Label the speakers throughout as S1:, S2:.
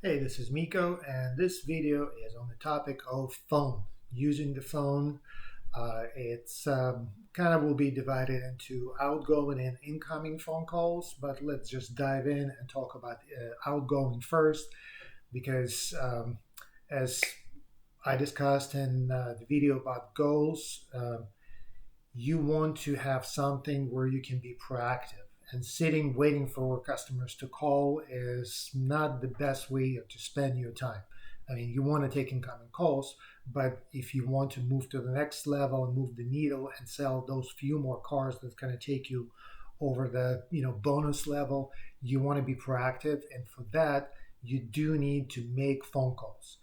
S1: Hey, this is Miko, and this video is on the topic of phone. Using the phone, it's kind of will be divided into outgoing and incoming phone calls, but let's just dive in and talk about outgoing first because as I discussed in the video about goals, you want to have something where you can be proactive. And sitting waiting for customers to call is not the best way to spend your time. I mean, you want to take incoming calls, but if you want to move to the next level and move the needle and sell those few more cars that's going to take you over the bonus level, you want to be proactive, and for that, you do need to make phone calls.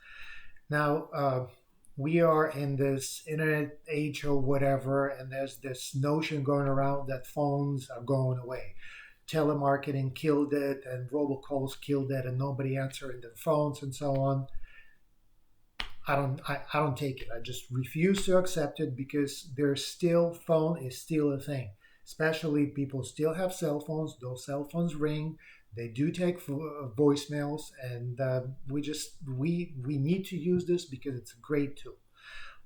S1: Now, we are in this internet age or whatever, and there's this notion going around that phones are going away. Telemarketing killed it, and robocalls killed it, and nobody answering their phones and so on. I don't take it. I just refuse to accept it because there's still phone is still a thing. Especially people still have cell phones. Those cell phones ring. They do take voicemails, and we need to use this because it's a great tool.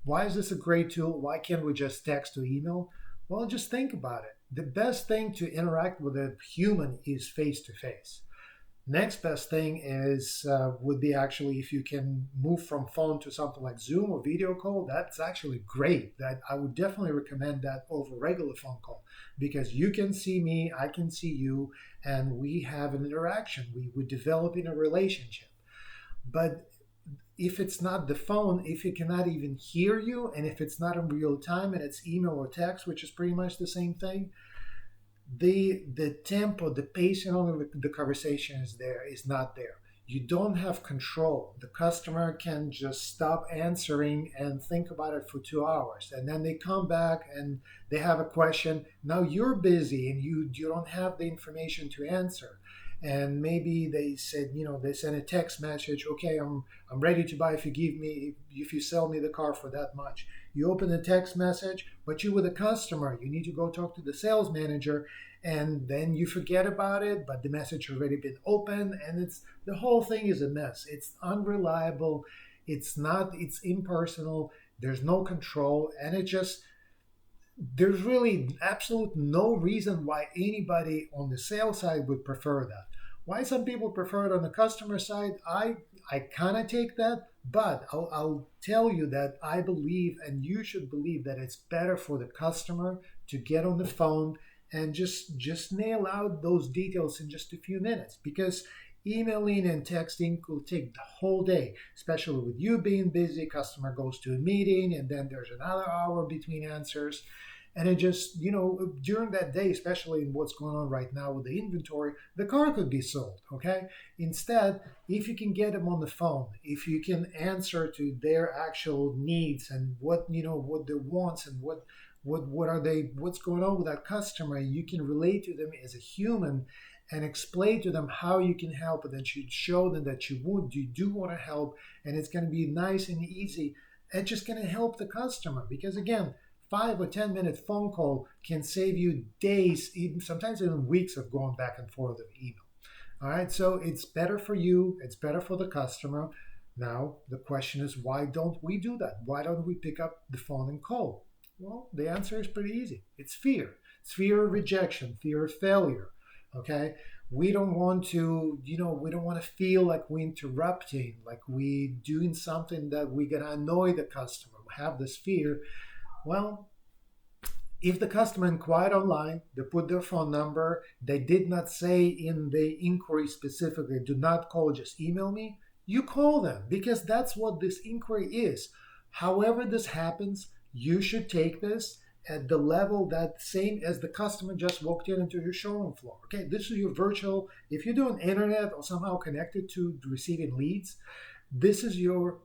S1: Why is this a great tool? Why can't we just text or email? Well, just think about it. The best thing to interact with a human is face to face. Next best thing is would be actually if you can move from phone to something like Zoom or video call. That's actually great. That I would definitely recommend that over regular phone call because you can see me, I can see you, and we have an interaction. We're developing a relationship. But if it's not the phone, if it cannot even hear you, and if it's not in real time and it's email or text, which is pretty much the same thing, the tempo, the pacing on the conversation is not there. You don't have control. The customer can just stop answering and think about it for 2 hours, and then they come back and they have a question. Now you're busy and you don't have the information to answer. And maybe they said, they sent a text message. Okay, I'm ready to buy if you sell me the car for that much. You open the text message, but you with a customer, you need to go talk to the sales manager, and then you forget about it. But the message already been open, and it's the whole thing is a mess. It's unreliable. It's impersonal. There's no control, and there's really absolute no reason why anybody on the sales side would prefer that. Why some people prefer it on the customer side, I kind of take that, but I'll tell you that I believe, and you should believe, that it's better for the customer to get on the phone and just nail out those details in just a few minutes, because emailing and texting could take the whole day, especially with you being busy. Customer goes to a meeting and then there's another hour between answers. And it just, during that day, especially in what's going on right now with the inventory, the car could be sold. Okay. Instead, if you can get them on the phone, if you can answer to their actual needs and what their wants and what are they, what's going on with that customer, you can relate to them as a human and explain to them how you can help, and that you show them that you do want to help, and it's going to be nice and easy. It's just going to help the customer because, again, 5 or 10 minute phone call can save you days, even sometimes even weeks of going back and forth of email. All right, so it's better for you, it's better for the customer. Now the question is, why don't we do that? Why don't we pick up the phone and call? Well, the answer is pretty easy. It's fear. It's fear of rejection, fear of failure. Okay, we don't want to, we don't want to feel like we're interrupting, like we doing something that we're gonna annoy the customer. We have this fear. Well, if the customer inquired online, they put their phone number, they did not say in the inquiry specifically, do not call, just email me, you call them because that's what this inquiry is. However this happens, you should take this at the level that same as the customer just walked into your showroom floor. Okay, this is your virtual, if you're doing internet or somehow connected to receiving leads, this is your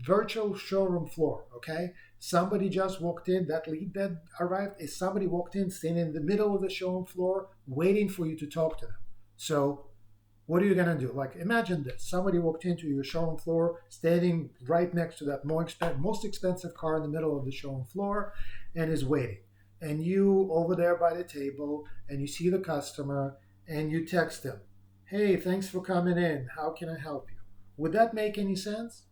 S1: virtual showroom floor. Okay, somebody just walked in, that lead that arrived is somebody walked in, standing in the middle of the showroom floor waiting for you to talk to them. So what are you going to do? Like, imagine this. Somebody walked into your showroom floor, standing right next to that most expensive car in the middle of the showroom floor, and is waiting. And you over there by the table, and you see the customer, and you text them, hey, thanks for coming in. How can I help you? Would that make any sense?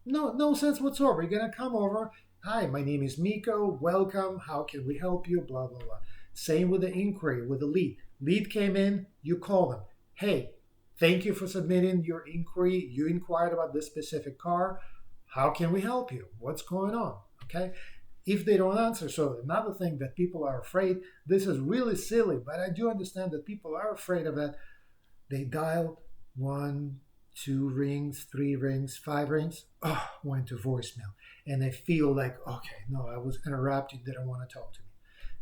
S1: No, no sense whatsoever. You're gonna come over. Hi, my name is Miko. Welcome. How can we help you? Blah blah blah. Same with the inquiry, with the lead. Lead came in. You call them. Hey, thank you for submitting your inquiry. You inquired about this specific car. How can we help you? What's going on? Okay. If they don't answer, so another thing that people are afraid. This is really silly, but I do understand that people are afraid of that. They dial one, two rings, three rings, five rings, went to voicemail. And they feel like, okay, no, I was interrupted, they don't want to talk to me.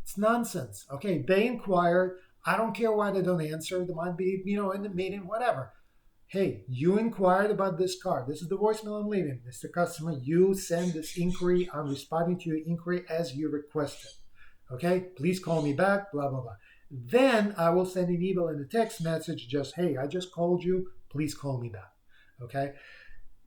S1: It's nonsense. Okay, they inquired. I don't care why they don't answer. They might be, in the meeting, whatever. Hey, you inquired about this car. This is the voicemail I'm leaving. Mr. Customer, you send this inquiry. I'm responding to your inquiry as you requested. Okay, please call me back, blah, blah, blah. Then I will send an email and a text message just, hey, I just called you. Please call me back. Okay,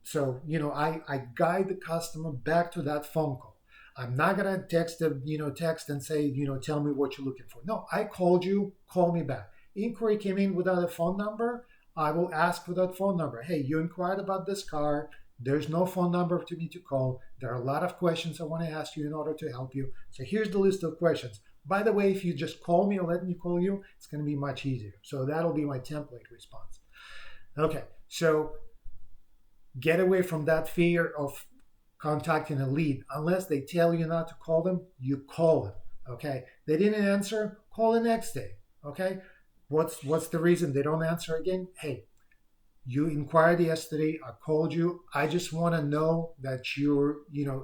S1: so, I guide the customer back to that phone call. I'm not going to text them, text and say, tell me what you're looking for. No, I called you, call me back. Inquiry came in without a phone number. I will ask for that phone number. Hey, you inquired about this car. There's no phone number to me to call. There are a lot of questions I want to ask you in order to help you. So here's the list of questions. By the way, if you just call me or let me call you, it's going to be much easier. So that'll be my template response. Okay, so get away from that fear of contacting a lead. Unless they tell you not to call them, you call them. Okay, they didn't answer, call the next day. Okay, what's the reason they don't answer again? Hey, you inquired yesterday, I called you. I just want to know that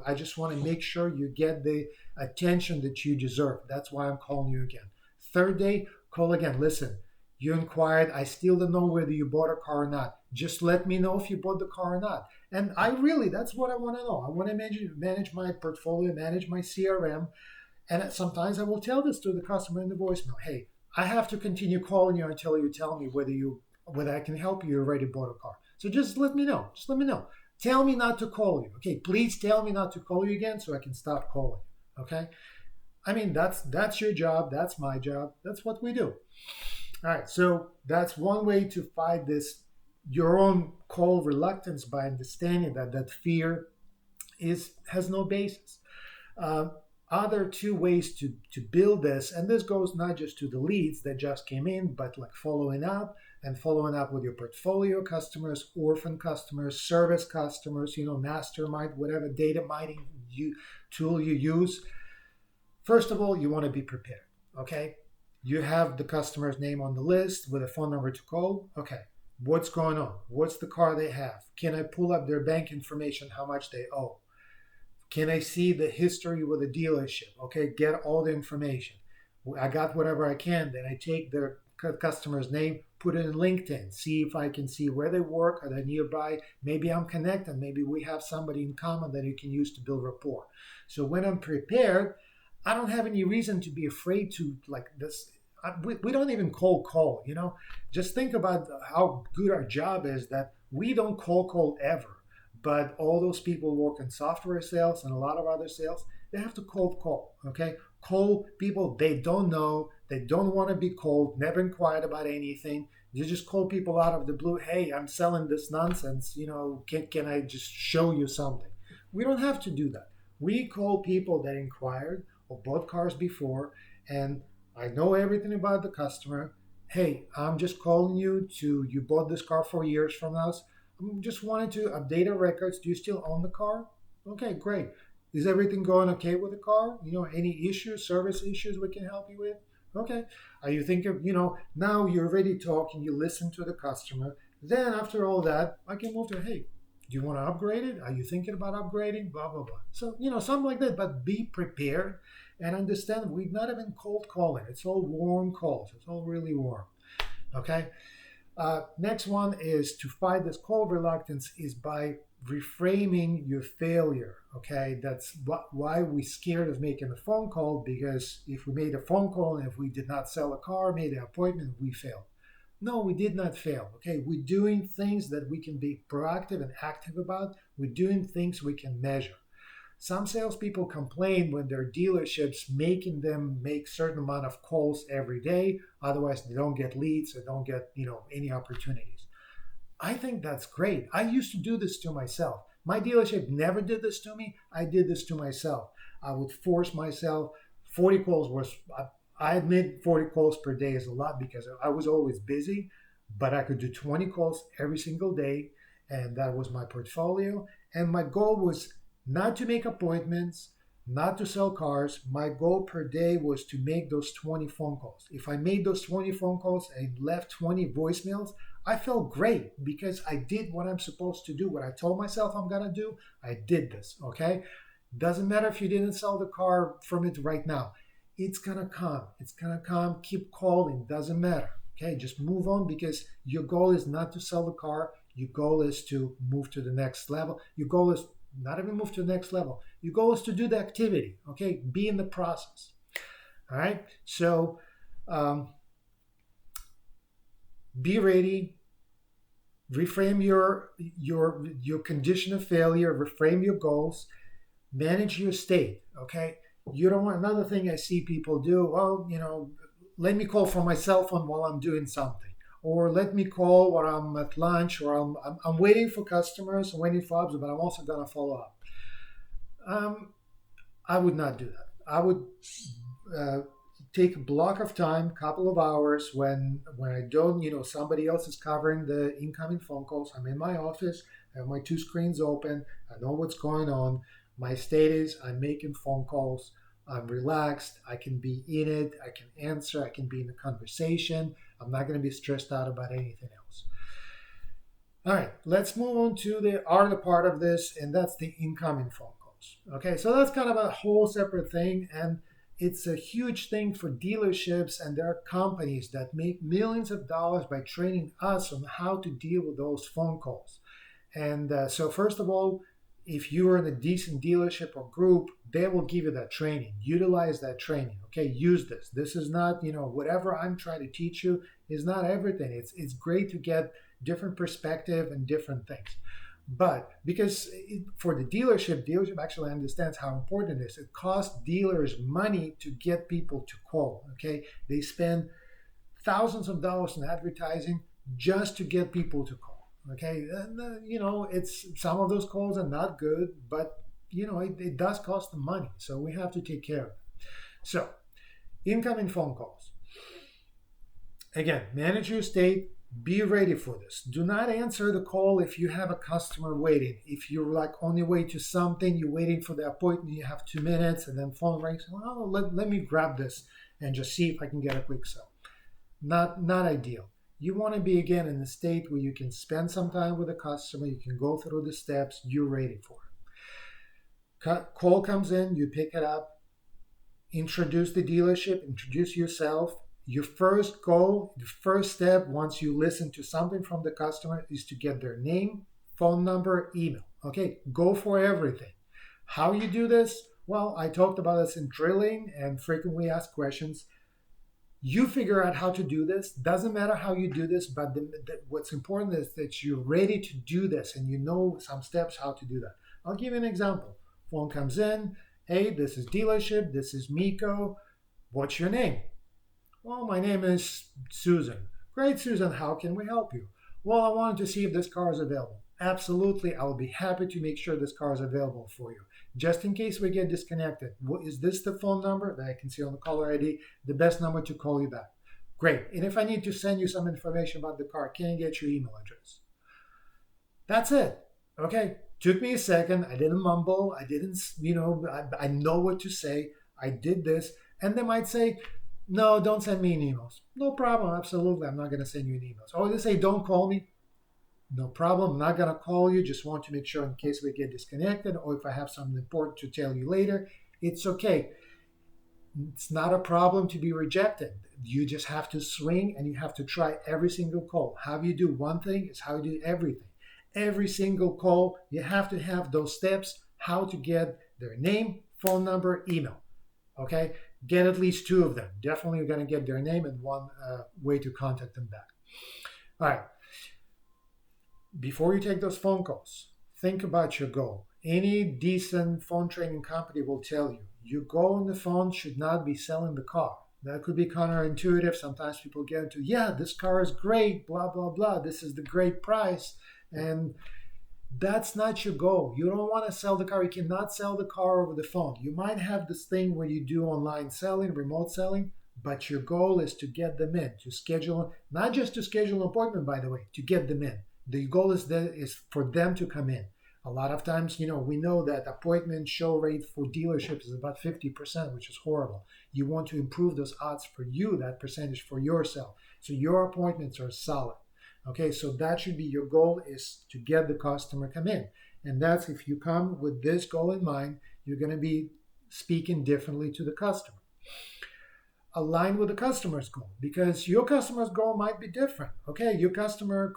S1: I just want to make sure you get the attention that you deserve. That's why I'm calling you again. Third day, call again. Listen, you inquired. I still don't know whether you bought a car or not. Just let me know if you bought the car or not. And that's what I want to know. I want to manage my portfolio, manage my CRM. And sometimes I will tell this to the customer in the voicemail. Hey, I have to continue calling you until you tell me whether I can help you. You already bought a car. So just let me know. Just let me know. Tell me not to call you. Okay, please tell me not to call you again so I can stop calling. Okay? I mean, that's your job. That's my job. That's what we do. All right, so that's one way to fight your own call reluctance, by understanding that fear has no basis. Other two ways to build this, and this goes not just to the leads that just came in, but like following up with your portfolio customers, orphan customers, service customers, mastermind, whatever data mining tool you use. First of all, you want to be prepared, okay? You have the customer's name on the list with a phone number to call. Okay, what's going on? What's the car they have? Can I pull up their bank information, how much they owe? Can I see the history with the dealership? Okay, get all the information. I got whatever I can. Then I take their customer's name, put it in LinkedIn, see if I can see where they work, are they nearby. Maybe I'm connected. Maybe we have somebody in common that you can use to build rapport. So when I'm prepared, I don't have any reason to be afraid to like this. We don't even cold call, Just think about how good our job is that we don't cold call ever. But all those people work in software sales and a lot of other sales, they have to cold call, okay? Cold people they don't know, they don't want to be cold, never inquired about anything. You just call people out of the blue, hey, I'm selling this nonsense, can I just show you something? We don't have to do that. We call people that inquired or bought cars before, and I know everything about the customer. Hey, I'm just calling you bought this car 4 years from us. I'm just wanting to update our records. Do you still own the car? Okay, great. Is everything going okay with the car? Any issues, service issues we can help you with? Okay. Are you thinking, now you're already talking, you listen to the customer. Then after all that, I can move to, hey, do you want to upgrade it? Are you thinking about upgrading? Blah, blah, blah. So, something like that, but be prepared and understand we're not even cold calling. It's all warm calls. It's all really warm. Okay. Next one is to fight this call reluctance is by reframing your failure. Okay, that's why we're scared of making a phone call, because if we made a phone call and if we did not sell a car, made an appointment, we failed. No, we did not fail. Okay, we're doing things that we can be proactive and active about. We're doing things we can measure. Some salespeople complain when their dealerships making them make certain amount of calls every day. Otherwise, they don't get leads or don't get any opportunities. I think that's great. I used to do this to myself. My dealership never did this to me. I did this to myself. I would force myself. 40 calls was, I admit 40 calls per day is a lot because I was always busy, but I could do 20 calls every single day. And that was my portfolio. And my goal was not to make appointments, not to sell cars. My goal per day was to make those 20 phone calls. If I made those 20 phone calls and left 20 voicemails, I felt great because I did what I'm supposed to do. What I told myself I'm going to do, I did this, okay? Doesn't matter if you didn't sell the car from it right now. It's going to come. It's going to come. Keep calling. Doesn't matter, okay? Just move on because your goal is not to sell the car. Your goal is to move to the next level. Your goal is not even move to the next level. Your goal is to do the activity, okay? Be in the process, all right? So, be ready. Reframe your condition of failure. Reframe your goals. Manage your state. Okay. You don't want another thing I see people do. Well, let me call from my cell phone while I'm doing something, or let me call while I'm at lunch, or I'm waiting for customers, I'm waiting for others, but I'm also gonna follow up. I would not do that. I would take a block of time, couple of hours when I don't, somebody else is covering the incoming phone calls. I'm in my office, I have my two screens open, I know what's going on. My state is I'm making phone calls, I'm relaxed, I can be in it, I can answer, I can be in the conversation. I'm not going to be stressed out about anything else. All right, let's move on to the other part of this, and that's the incoming phone calls. Okay, so that's kind of a whole separate thing, and it's a huge thing for dealerships, and there are companies that make millions of dollars by training us on how to deal with those phone calls. And so first of all, if you're in a decent dealership or group, they will give you that training. Utilize that training. Okay, use this. This is not, whatever I'm trying to teach you is not everything. It's great to get different perspective and different things. But because for the dealership actually understands how important it is. It costs dealers money to get people to call. Okay, they spend thousands of dollars in advertising just to get people to call. Okay, and it's some of those calls are not good, but it does cost them money, so we have to take care of it. So, incoming phone calls. Again, manage your state. Be ready for this. Do not answer the call if you have a customer waiting. If you're like on your way to something, you're waiting for the appointment, you have 2 minutes, and then phone rings. Well, let me grab this and just see if I can get a quick sell. Not ideal. You want to be again in a state where you can spend some time with a customer, you can go through the steps, you're ready for it. Call comes in, you pick it up, introduce the dealership, introduce yourself. Your first goal, the first step once you listen to something from the customer is to get their name, phone number, email. Okay, go for everything. How you do this? Well, I talked about this in drilling and frequently asked questions. You figure out how to do this. Doesn't matter how you do this, but what's important is that you're ready to do this and you know some steps how to do that. I'll give you an example. Phone comes in. Hey, this is dealership. This is Miko. What's your name? Well, my name is Susan. Great, Susan. How can we help you? Well, I wanted to see if this car is available. Absolutely. I will be happy to make sure this car is available for you. Just in case we get disconnected, is this the phone number that I can see on the caller ID, the best number to call you back? Great. And if I need to send you some information about the car, can I get your email address? That's it. Okay. Took me a second. I didn't mumble. I didn't, I know what to say. I did this. And they might say, no, don't send me emails. No problem. Absolutely. I'm not going to send you emails. Or they say, don't call me. No problem. I'm not going to call you. Just want to make sure in case we get disconnected or if I have something important to tell you later, it's okay. It's not a problem to be rejected. You just have to swing and you have to try every single call. How you do one thing is how you do everything. Every single call, you have to have those steps, how to get their name, phone number, email. Okay? Get at least 2 of them. Definitely you're going to get their name and one way to contact them back. All right. Before you take those phone calls, think about your goal. Any decent phone training company will tell you, your goal on the phone should not be selling the car. That could be counterintuitive. Sometimes people get into, yeah, this car is great, blah, blah, blah. This is the great price. And that's not your goal. You don't want to sell the car. You cannot sell the car over the phone. You might have this thing where you do online selling, remote selling, but your goal is to get them in, to schedule, not just to schedule an appointment, by the way, to get them in. The goal is for them to come in. A lot of times, we know that appointment show rate for dealerships is about 50%, which is horrible. You want to improve those odds for you, that percentage for yourself. So your appointments are solid. Okay, so that should be your goal, is to get the customer come in. And that's, if you come with this goal in mind, you're going to be speaking differently to the customer. Align with the customer's goal, because your customer's goal might be different. Okay, your customer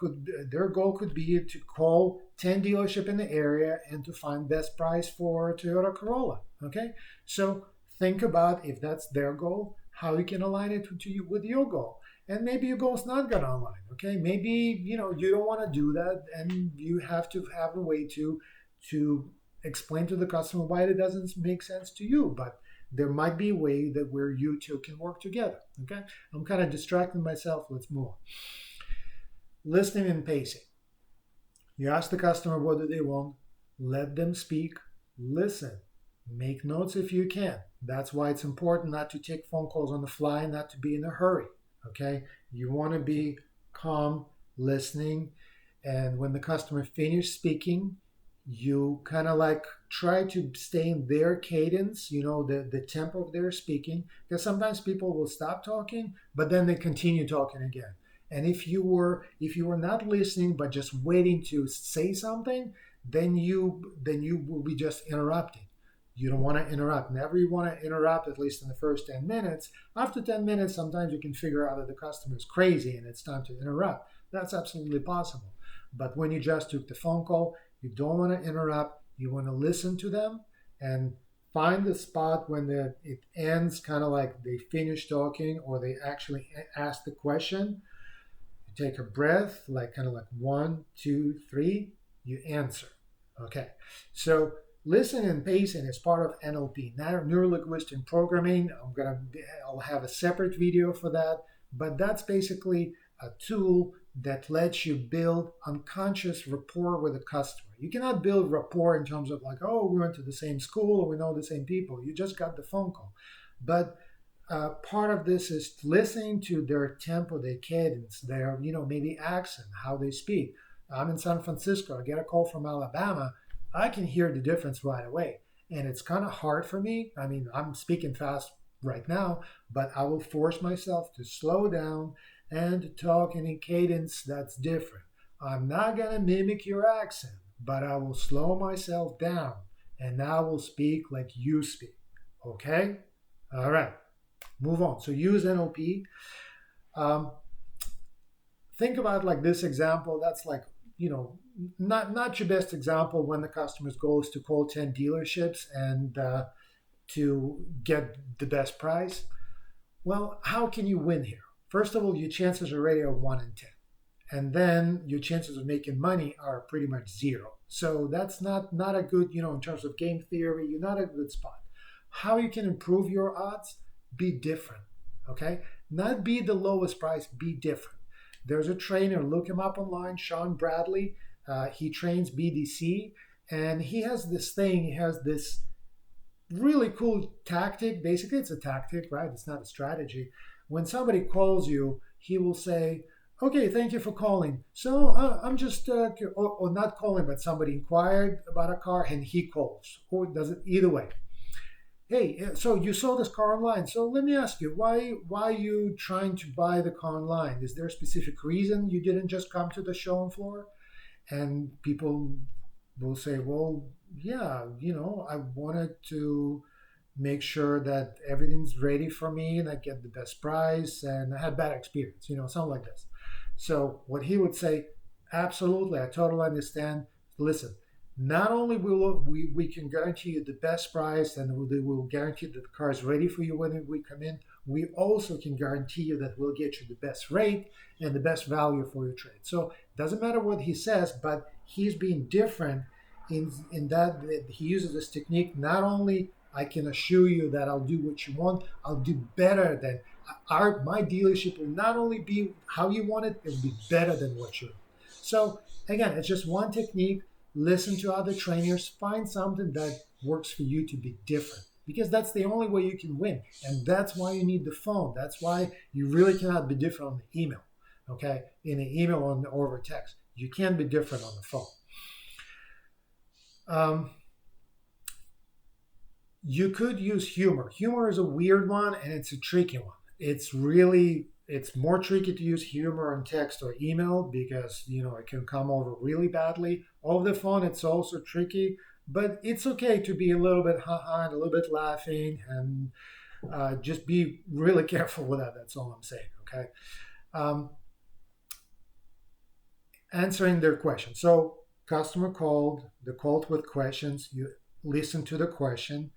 S1: their goal could be to call 10 dealership in the area and to find best price for Toyota Corolla. Okay, so think about, if that's their goal, how you can align it to you with your goal. And maybe your goal is not going to align. Okay, maybe you don't want to do that, and you have to have a way to explain to the customer why it doesn't make sense to you. But there might be a way that where you two can work together. Okay, I'm kind of distracting myself. Let's move on. Listening and pacing. You ask the customer what do they want, let them speak, listen, make notes if you can. That's why it's important not to take phone calls on the fly, not to be in a hurry. Okay, you want to be calm, listening, and when the customer finishes speaking, you kind of like try to stay in their cadence, the tempo of their speaking, because sometimes people will stop talking, but then they continue talking again. And if you were not listening but just waiting to say something, then you will be just interrupting. You don't want to interrupt. Never you want to interrupt, at least in the first 10 minutes. After 10 minutes, sometimes you can figure out that the customer is crazy and it's time to interrupt. That's absolutely possible. But when you just took the phone call, you don't want to interrupt. You want to listen to them and find the spot when it ends, kind of like they finish talking or they actually ask the question. You take a breath, kind of like 1, 2, 3, you answer. Okay, so listening and pacing is part of NLP, Neuro-Linguistic Programming. I'll have a separate video for that, but that's basically a tool that lets you build unconscious rapport with a customer. You cannot build rapport in terms of like, oh, we went to the same school or we know the same people. You just got the phone call. But part of this is listening to their tempo, their cadence, their, maybe accent, how they speak. I'm in San Francisco. I get a call from Alabama. I can hear the difference right away. And it's kind of hard for me. I mean, I'm speaking fast right now, but I will force myself to slow down and to talk in a cadence that's different. I'm not going to mimic your accent, but I will slow myself down and I will speak like you speak. Okay? All right. Move on. So use NLP. Think about like this example. That's like, not your best example when the customer's goal is to call 10 dealerships and to get the best price. Well, how can you win here? First of all, your chances are already 1 in 10. And then your chances of making money are pretty much 0. So that's not a good, in terms of game theory, you're not a good spot. How you can improve your odds? Be different, okay? Not be the lowest price, be different. There's a trainer, look him up online, Sean Bradley. He trains BDC, and he has this really cool tactic. Basically, it's a tactic, right? It's not a strategy. When somebody calls you, he will say, okay, thank you for calling. So I'm just, or not calling, but somebody inquired about a car and he calls, or does it either way. Hey, so you saw this car online. So let me ask you, why are you trying to buy the car online? Is there a specific reason you didn't just come to the showroom floor? And people will say, well, yeah, I wanted to make sure that everything's ready for me and I get the best price and I had bad experience, something like this. So what he would say, absolutely, I totally understand. Listen, not only will we can guarantee you the best price and we will guarantee that the car is ready for you when we come in, we also can guarantee you that we'll get you the best rate and the best value for your trade. So it doesn't matter what he says, but he's being different in that he uses this technique. Not only I can assure you that I'll do what you want, I'll do better than my dealership will not only be how you want it, it'll be better than what you want. So again, it's just one technique. Listen to other trainers, find something that works for you to be different, because that's the only way you can win. And that's why you need the phone. That's why you really cannot be different on the email. Okay, in an email or over text, you can be different on the phone. You could use humor. Humor is a weird one and it's a tricky one. It's more tricky to use humor on text or email because it can come over really badly. Over the phone, it's also tricky, but it's okay to be a little bit and a little bit laughing, and just be really careful with that. That's all I'm saying. Okay. Answering their question. So customer called, they called with questions. You listen to the question.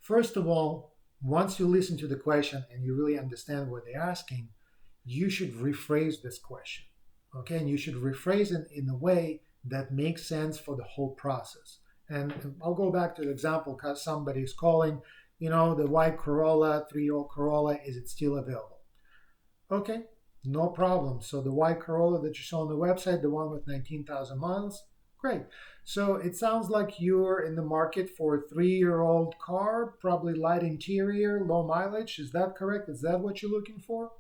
S1: First of all, once you listen to the question and you really understand what they're asking, you should rephrase this question. Okay, and you should rephrase it in a way that makes sense for the whole process. And I'll go back to the example because somebody's calling, the white Corolla, 3-year-old Corolla, is it still available? Okay, no problem. So the white Corolla that you saw on the website, the one with 19,000 miles, great. So it sounds like you're in the market for a 3-year-old car, probably light interior, low mileage. Is that correct? Is that what you're looking for?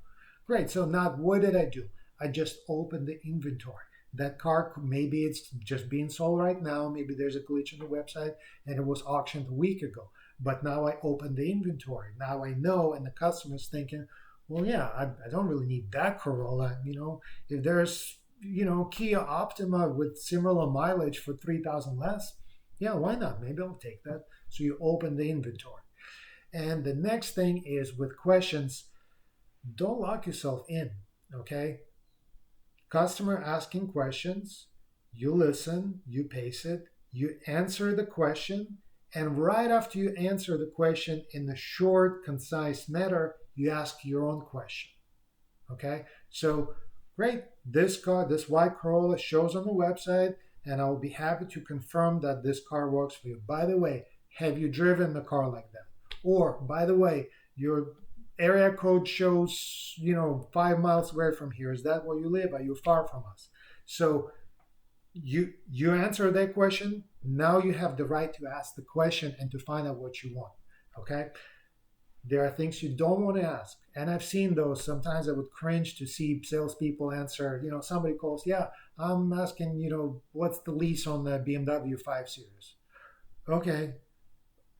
S1: Great. So now what did I do? I just opened the inventory. That car, maybe it's just being sold right now. Maybe there's a glitch on the website and it was auctioned a week ago. But now I opened the inventory. Now I know, and the customer's thinking, well, yeah, I don't really need that Corolla. If there's Kia Optima with similar mileage for 3,000 less, yeah, why not? Maybe I'll take that. So you open the inventory. And the next thing is with questions, don't lock yourself in, okay? Customer asking questions, you listen, you pace it, you answer the question, and right after you answer the question in a short, concise manner, you ask your own question, okay? So, great, this car, this white Corolla shows on the website, and I will be happy to confirm that this car works for you. By the way, have you driven the car like that? Or, by the way, your area code shows 5 miles away from here. Is that where you live? Are you far from us? So you answer that question. Now you have the right to ask the question and to find out what you want. Okay, there are things you don't want to ask, and I've seen those. Sometimes I would cringe to see salespeople answer. Somebody calls, yeah, I'm asking, what's the lease on the BMW 5 Series? Okay,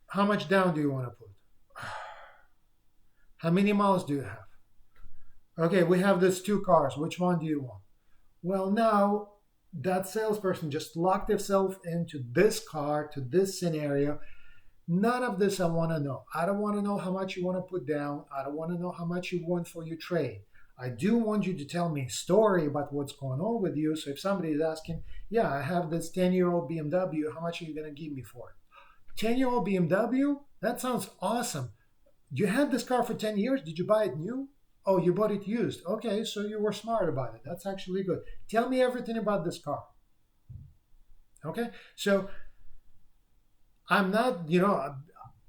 S1: how much down do you want to put? How many miles do you have? Okay, we have these 2 cars. Which one do you want? Well, now that salesperson just locked themselves into this car, to this scenario. None of this I want to know. I don't want to know how much you want to put down. I don't want to know how much you want for your trade. I do want you to tell me a story about what's going on with you. So if somebody is asking, yeah, I have this 10-year-old BMW, how much are you going to give me for it? 10-year-old BMW? That sounds awesome. You had this car for 10 years. Did you buy it new? Oh, you bought it used. Okay, so you were smart about it. That's actually good. Tell me everything about this car. Okay, so I'm not,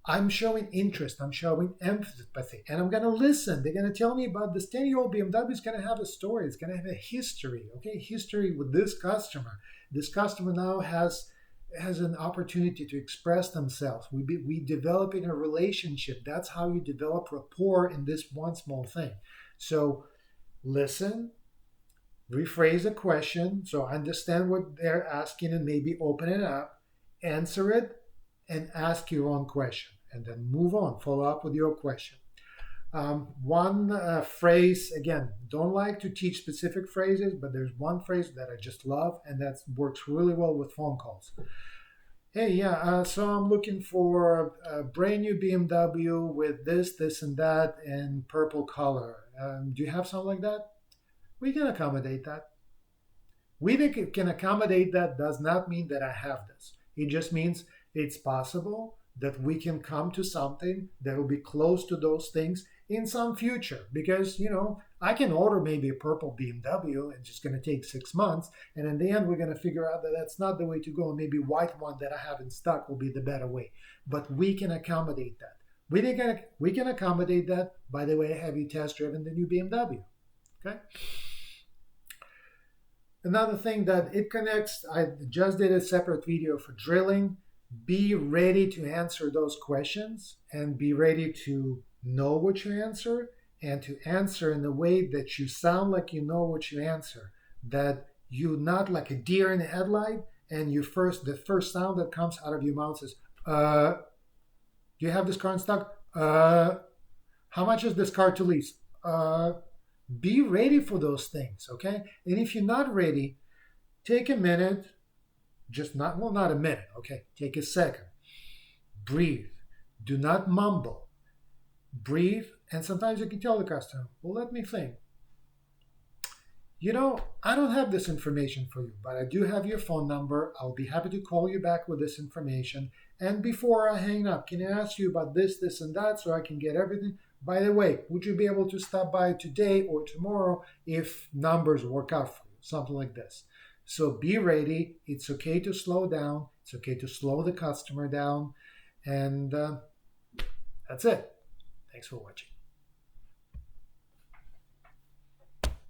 S1: I'm showing interest. I'm showing empathy. And I'm going to listen. They're going to tell me about this 10-year-old BMW. Is going to have a story. It's going to have a history. Okay, history with this customer. This customer now has an opportunity to express themselves. We developing a relationship. That's how you develop rapport in this one small thing. So listen, rephrase a question, so understand what they're asking and maybe open it up, answer it, and ask your own question, and then move on, follow up with your question. One phrase, again, don't like to teach specific phrases, but there's one phrase that I just love, and that works really well with phone calls. Hey, yeah, so I'm looking for a brand new BMW with this, and that in purple color. Do you have something like that? We can accommodate that. We can accommodate that does not mean that I have this. It just means it's possible that we can come to something that will be close to those things in some future. Because, I can order maybe a purple BMW and it's just going to take 6 months. And in the end, we're going to figure out that that's not the way to go. And maybe white one that I have in stock will be the better way. But we can accommodate that. We can accommodate that. By the way, have you test driven the new BMW? Okay. Another thing that it connects, I just did a separate video for drilling. Be ready to answer those questions and be ready to know what you answer and to answer in a way that you sound like you know what you answer. That you're not like a deer in the headlight and the first sound that comes out of your mouth is, do you have this car in stock? How much is this car to lease? Be ready for those things, okay? And if you're not ready, take a minute, not a minute, okay? Take a second, breathe, do not mumble, breathe, and sometimes you can tell the customer, well, let me think. I don't have this information for you, but I do have your phone number. I'll be happy to call you back with this information. And before I hang up, can I ask you about this, this, and that so I can get everything? By the way, would you be able to stop by today or tomorrow if numbers work out for you? Something like this. So be ready. It's okay to slow down. It's okay to slow the customer down. And that's it. Thanks for watching.